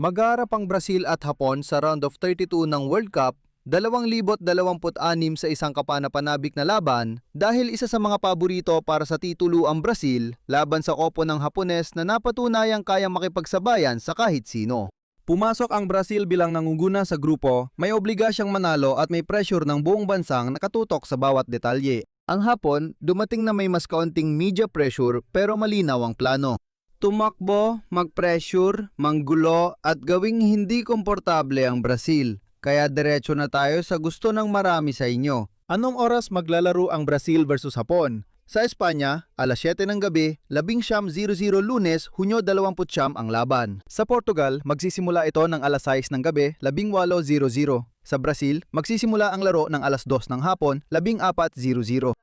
Maghaharap ang Brazil at Hapon sa round of 32 ng World Cup 2026 sa isang kapanapanabik na laban dahil isa sa mga paborito para sa titulo ang Brazil laban sa kopo ng Hapones na napatunayang kayang makipagsabayan sa kahit sino. Pumasok ang Brazil bilang nangunguna sa grupo, may obligasyang manalo at may pressure ng buong bansang nakatutok sa bawat detalye. Ang Hapon, dumating na may mas kaunting media pressure pero malinaw ang plano. Tumakbo, mag-pressure, manggulo at gawing hindi komportable ang Brazil. Kaya diretso na tayo sa gusto ng marami sa inyo. Anong oras maglalaro ang Brazil versus Hapon? Sa Espanya, alas 7 ng gabi, 11:00 Lunes, Hunyo 29 ang laban. Sa Portugal, magsisimula ito ng alas 6 ng gabi, 18:00. Sa Brazil, magsisimula ang laro ng alas 2 ng hapon, 14:00.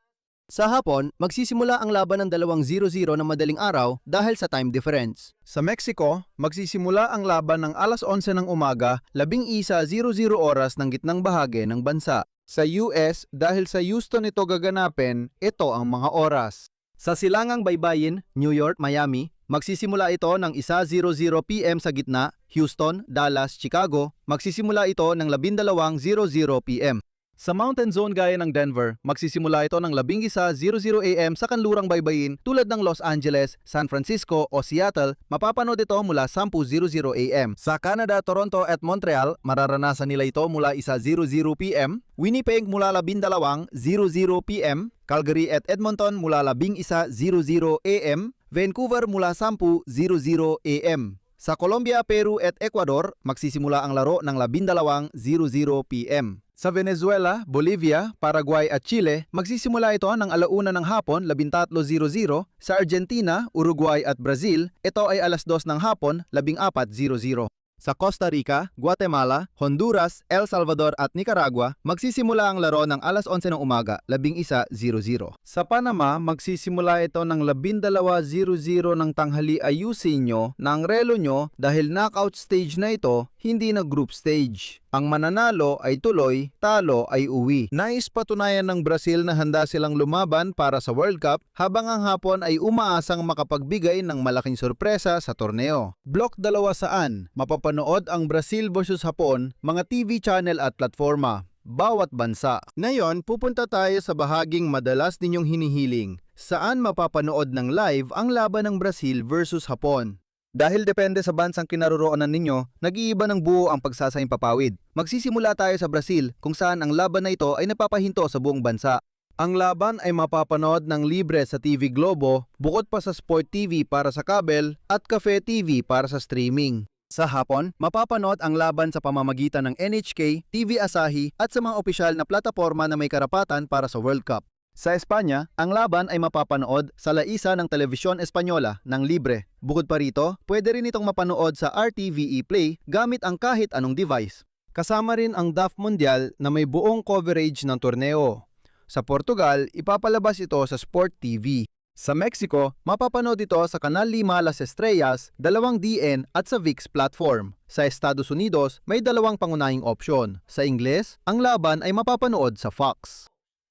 Sa Hapon, magsisimula ang laban ng 2:00 na madaling araw dahil sa time difference. Sa Mexico, magsisimula ang laban ng alas 11 ng umaga, 11:00 oras ng gitnang bahagi ng bansa. Sa US, dahil sa Houston ito gaganapin, ito ang mga oras. Sa Silangang Baybayin, New York, Miami, magsisimula ito ng 1:00 PM sa gitna, Houston, Dallas, Chicago, magsisimula ito ng 12:00 PM. Sa Mountain Zone gaya ng Denver, magsisimula ito ng 11:00 AM sa kanlurang baybayin tulad ng Los Angeles, San Francisco o Seattle, mapapanood ito mula 10:00 AM. Sa Canada, Toronto at Montreal, mararanasan nila ito mula 1:00 PM, Winnipeg mula 12:00 PM, Calgary at Edmonton mula 11:00 AM, Vancouver mula 10:00 AM. Sa Colombia, Peru at Ecuador, magsisimula ang laro ng 12:00 PM. Sa Venezuela, Bolivia, Paraguay at Chile, magsisimula ito ng 1:00 ng hapon, 13:00. Sa Argentina, Uruguay at Brazil, ito ay alas 2 ng hapon, 14:00. Sa Costa Rica, Guatemala, Honduras, El Salvador at Nicaragua, magsisimula ang laro ng alas 11 ng umaga, 11:00. Sa Panama, magsisimula ito ng 12:00 ng tanghali. Ayusin nyo na ang relo nyo dahil knockout stage na ito, hindi na group stage. Ang mananalo ay tuloy, talo ay uwi. Nais patunayan ng Brazil na handa silang lumaban para sa World Cup habang ang Hapon ay umaasang makapagbigay ng malaking sorpresa sa torneo. Block 2 saan mapapanood ang Brazil versus Hapon, mga TV channel at platforma, bawat bansa. Ngayon, pupunta tayo sa bahaging madalas ninyong hinihiling. Saan mapapanood ng live ang laban ng Brazil versus Hapon? Dahil depende sa bansang kinaroroonan ninyo, nag-iiba ng buo ang pagsasayang papawid. Magsisimula tayo sa Brazil kung saan ang laban na ito ay napapahinto sa buong bansa. Ang laban ay mapapanood ng libre sa TV Globo, bukod pa sa Sport TV para sa kabel at Cafe TV para sa streaming. Sa Hapon, mapapanood ang laban sa pamamagitan ng NHK, TV Asahi at sa mga opisyal na plataporma na may karapatan para sa World Cup. Sa Espanya, ang laban ay mapapanood sa laisa ng Telebisyon Espanyola ng libre. Bukod pa rito, pwede rin itong mapanood sa RTVE Play gamit ang kahit anong device. Kasama rin ang DAF Mundial na may buong coverage ng torneo. Sa Portugal, ipapalabas ito sa Sport TV. Sa Mexico, mapapanood ito sa Kanal 5 Las Estrellas, 2DN at sa ViX platform. Sa Estados Unidos, may dalawang pangunahing opsyon. Sa Ingles, ang laban ay mapapanood sa Fox.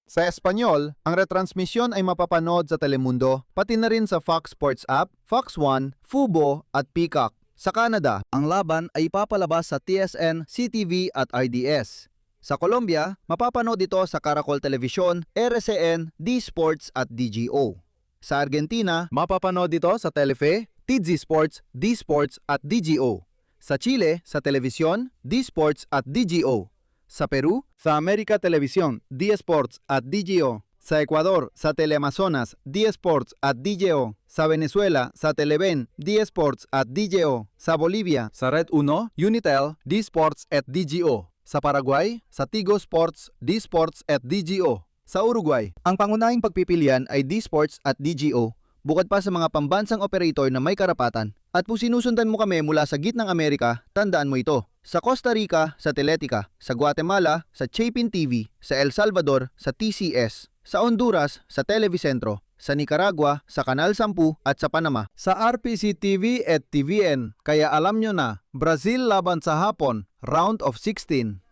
Sa Espanyol, ang retransmisyon ay mapapanood sa Telemundo, pati na rin sa Fox Sports App, Fox One, Fubo at Peacock. Sa Canada, ang laban ay ipapalabas sa TSN, CTV at RDS. Sa Colombia, mapapanood ito sa Caracol Television, RCN, D-Sports at DGO. Sa Argentina, mapapanood ito sa Telefe, TG Sports, D-Sports at DGO. Sa Chile, sa Televisión, D-Sports at DGO. Sa Peru, sa America Televisión, D-Sports at DGO. Sa Ecuador, sa Teleamazonas, D-Sports at DGO. Sa Venezuela, sa Televen, D-Sports at DGO. Sa Bolivia, sa Red 1, Unitel, D-Sports at DGO. Sa Paraguay, sa Tigo Sports, D-Sports at DGO. Sa Uruguay, ang pangunahing pagpipilian ay D-Sports at DGO, bukod pa sa mga pambansang operator na may karapatan. At kung sinusundan mo kami mula sa gitnang Amerika, tandaan mo ito. Sa Costa Rica, sa Teletica, sa Guatemala, sa Chapin TV, sa El Salvador, sa TCS, sa Honduras, sa Televicentro, sa Nicaragua, sa Kanal 10 at sa Panama. Sa RPC TV at TVN, kaya alam nyo na, Brazil laban sa Hapon, round of 16.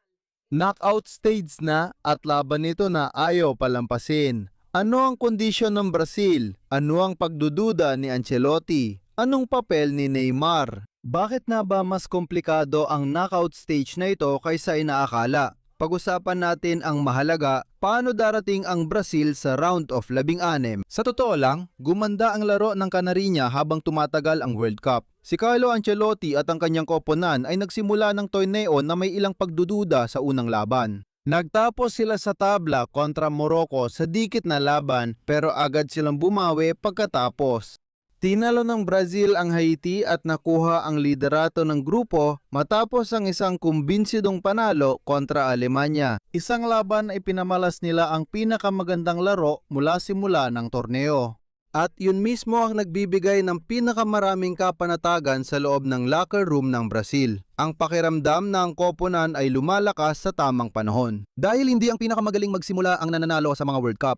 Knockout stage na at laban nito na ayaw palampasin. Ano ang kondisyon ng Brazil? Ano ang pagdududa ni Ancelotti? Anong papel ni Neymar? Bakit na ba mas komplikado ang knockout stage na ito kaysa inaakala? Pag-usapan natin ang mahalaga, paano darating ang Brazil sa round of 16. Sa totoo lang, gumanda ang laro ng Kanarinya habang tumatagal ang World Cup. Si Carlo Ancelotti at ang kanyang koponan ay nagsimula ng torneo na may ilang pagdududa sa unang laban. Nagtapos sila sa tabla kontra Morocco sa dikit na laban pero agad silang bumawi pagkatapos. Tinalo ng Brazil ang Haiti at nakuha ang liderato ng grupo matapos ang isang kumbinsidong panalo kontra Alemanya. Isang laban ay pinamalas nila ang pinakamagandang laro mula simula ng torneo. At yun mismo ang nagbibigay ng pinakamaraming kapanatagan sa loob ng locker room ng Brazil. Ang pakiramdam na ang koponan ay lumalakas sa tamang panahon. Dahil hindi ang pinakamagaling magsimula ang nananalo sa mga World Cup.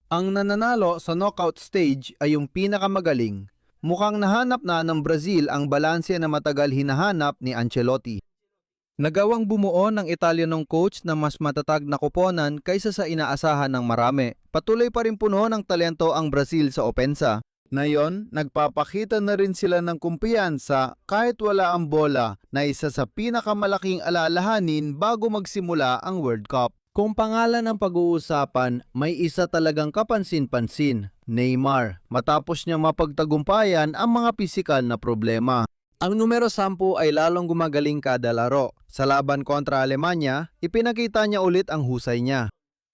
Ang nananalo sa knockout stage ay yung pinakamagaling. Mukhang nahanap na ng Brazil ang balanse na matagal hinahanap ni Ancelotti. Nagawang bumuo ng Italianong coach na mas matatag na koponan kaysa sa inaasahan ng marami. Patuloy pa rin puno ng talento ang Brazil sa opensa. Ngayon, nagpapakita na rin sila ng kumpiyansa kahit wala ang bola na isa sa pinakamalaking alalahanin bago magsimula ang World Cup. Kung pangalan ng pag-uusapan, may isa talagang kapansin-pansin, Neymar, matapos niya mapagtagumpayan ang mga pisikal na problema. Ang numero 10 ay lalong gumagaling kada laro. Sa laban kontra Alemanya, ipinakita niya ulit ang husay niya.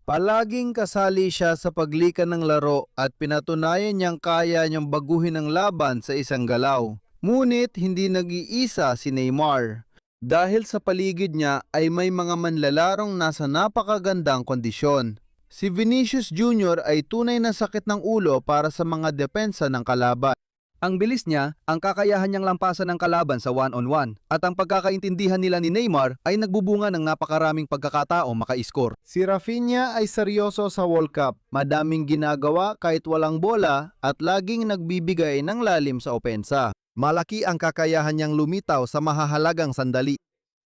Palaging kasali siya sa paglikan ng laro at pinatunayan niyang kaya niyang baguhin ang laban sa isang galaw. Ngunit hindi nag-iisa si Neymar. Dahil sa paligid niya ay may mga manlalarong nasa napakagandang kondisyon. Si Vinicius Jr. ay tunay na sakit ng ulo para sa mga depensa ng kalaban. Ang bilis niya, ang kakayahan niyang lampasan ng kalaban sa one-on-one, at ang pagkakaintindihan nila ni Neymar ay nagbubunga ng napakaraming pagkakataong maka-score. Si Rafinha ay seryoso sa World Cup, madaming ginagawa kahit walang bola at laging nagbibigay ng lalim sa opensa. Malaki ang kakayahan niyang lumitaw sa mahahalagang sandali.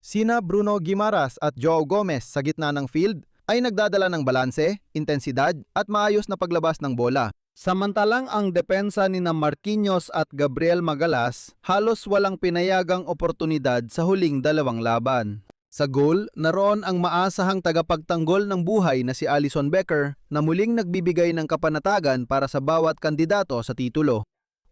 Sina Bruno Guimaraes at Joao Gomez sa gitna ng field ay nagdadala ng balanse, intensidad at maayos na paglabas ng bola. Samantalang ang depensa ni Marquinhos at Gabriel Magalas halos walang pinayagang oportunidad sa huling dalawang laban. Sa goal, naroon ang maasahang tagapagtanggol ng buhay na si Alisson Becker na muling nagbibigay ng kapanatagan para sa bawat kandidato sa titulo.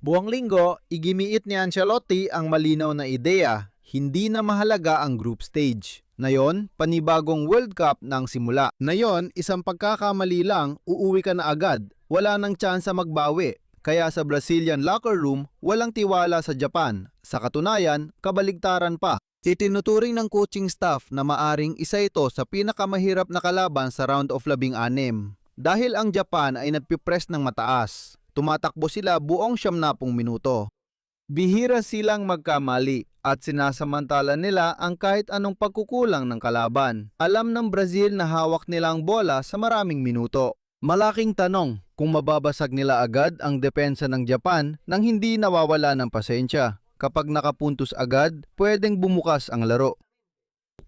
Buwang linggo, igimiit ni Ancelotti ang malinaw na ideya, hindi na mahalaga ang group stage. Ngayon, panibagong World Cup nang simula. Ngayon, isang pagkakamali lang, uuwi ka na agad. Wala nang tsansa magbawi. Kaya sa Brazilian locker room, walang tiwala sa Japan. Sa katunayan, kabaligtaran pa. Itinuturing ng coaching staff na maaring isa ito sa pinakamahirap na kalaban sa round of 16. Dahil ang Japan ay nagpipress ng mataas. Tumatakbo sila buong 70 minuto. Bihira silang magkamali at sinasamantala nila ang kahit anong pagkukulang ng kalaban. Alam ng Brazil na hawak nila ang bola sa maraming minuto. Malaking tanong kung mababasag nila agad ang depensa ng Japan nang hindi nawawala ng pasensya. Kapag nakapuntos agad, pwedeng bumukas ang laro.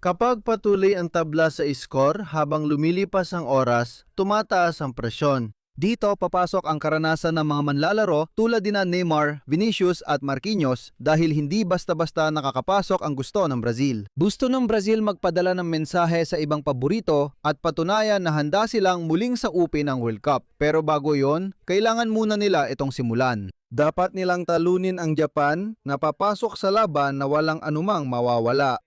Kapag patuloy ang tabla sa score habang lumilipas ang oras, tumataas ang presyon. Dito papasok ang karanasan ng mga manlalaro tulad din na Neymar, Vinicius at Marquinhos dahil hindi basta-basta nakakapasok ang gusto ng Brazil. Gusto ng Brazil magpadala ng mensahe sa ibang paborito at patunayan na handa silang muling saupin ang World Cup. Pero bago yon, kailangan muna nila itong simulan. Dapat nilang talunin ang Japan na papasok sa laban na walang anumang mawawala.